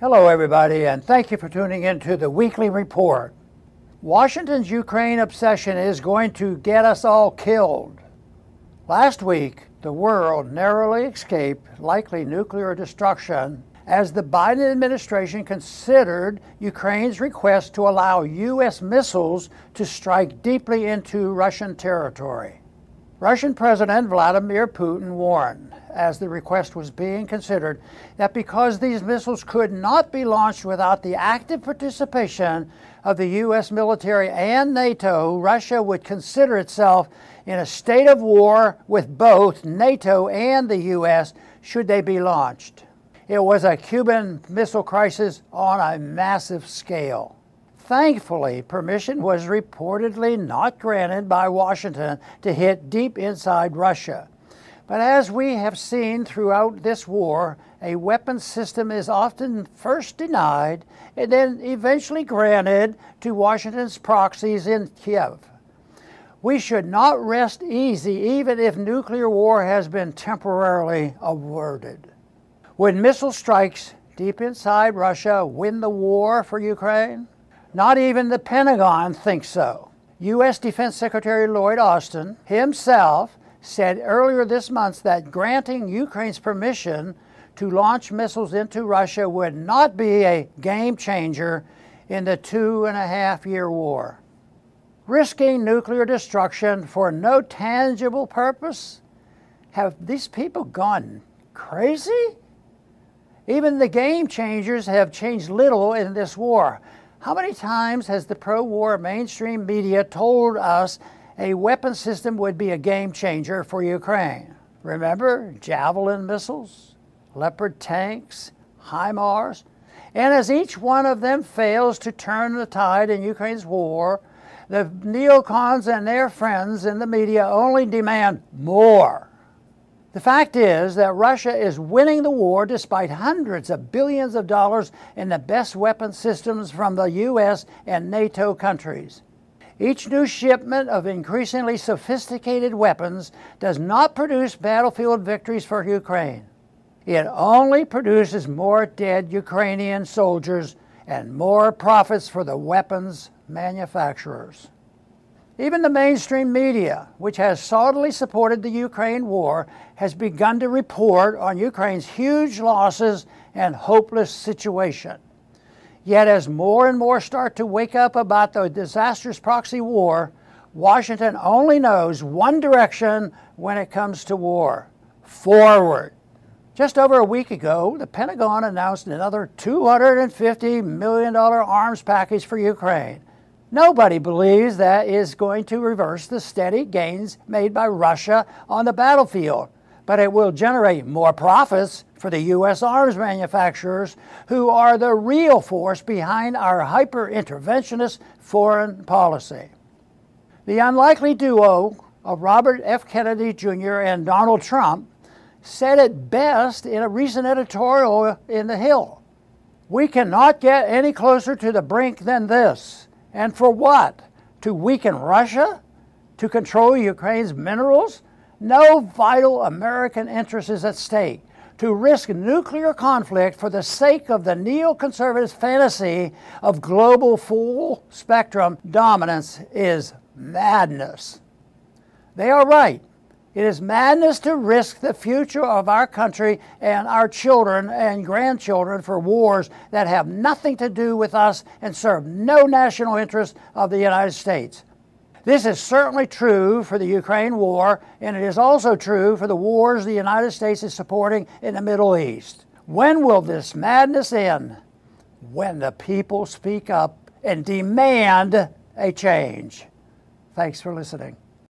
Hello everybody, and thank you for tuning in to the weekly report. Washington's Ukraine obsession is going to get us all killed. Last week, the world narrowly escaped likely nuclear destruction as the Biden administration considered Ukraine's request to allow U.S. missiles to strike deeply into Russian territory. Russian President Vladimir Putin warned, as the request was being considered, that because these missiles could not be launched without the active participation of the U.S. military and NATO, Russia would consider itself in a state of war with both NATO and the U.S. should they be launched. It was a Cuban Missile Crisis on a massive scale. Thankfully, permission was reportedly not granted by Washington to hit deep inside Russia. But as we have seen throughout this war, a weapons system is often first denied and then eventually granted to Washington's proxies in Kiev. We should not rest easy even if nuclear war has been temporarily averted. Would missile strikes deep inside Russia win the war for Ukraine? Not even the Pentagon thinks so. U.S. Defense Secretary Lloyd Austin himself said earlier this month that granting Ukraine's permission to launch missiles into Russia would not be a game changer in the 2.5-year war. Risking nuclear destruction for no tangible purpose? Have these people gone crazy? Even the game changers have changed little in this war. How many times has the pro-war mainstream media told us a weapon system would be a game changer for Ukraine? Remember Javelin missiles, Leopard tanks, HIMARS? And as each one of them fails to turn the tide in Ukraine's war, the neocons and their friends in the media only demand more. The fact is that Russia is winning the war despite hundreds of billions of dollars in the best weapon systems from the U.S. and NATO countries. Each new shipment of increasingly sophisticated weapons does not produce battlefield victories for Ukraine. It only produces more dead Ukrainian soldiers and more profits for the weapons manufacturers. Even the mainstream media, which has solidly supported the Ukraine war, has begun to report on Ukraine's huge losses and hopeless situation. Yet as more and more start to wake up about the disastrous proxy war, Washington only knows one direction when it comes to war: forward. Just over a week ago, the Pentagon announced another $250 million arms package for Ukraine. Nobody believes that is going to reverse the steady gains made by Russia on the battlefield, but it will generate more profits for the U.S. arms manufacturers, who are the real force behind our hyper-interventionist foreign policy. The unlikely duo of Robert F. Kennedy Jr. and Donald Trump said it best in a recent editorial in The Hill. "We cannot get any closer to the brink than this. And for what? To weaken Russia? To control Ukraine's minerals? No vital American interest is at stake. To risk nuclear conflict for the sake of the neoconservative fantasy of global full-spectrum dominance is madness." They are right. It is madness to risk the future of our country and our children and grandchildren for wars that have nothing to do with us and serve no national interest of the United States. This is certainly true for the Ukraine war, and it is also true for the wars the United States is supporting in the Middle East. When will this madness end? When the people speak up and demand a change. Thanks for listening.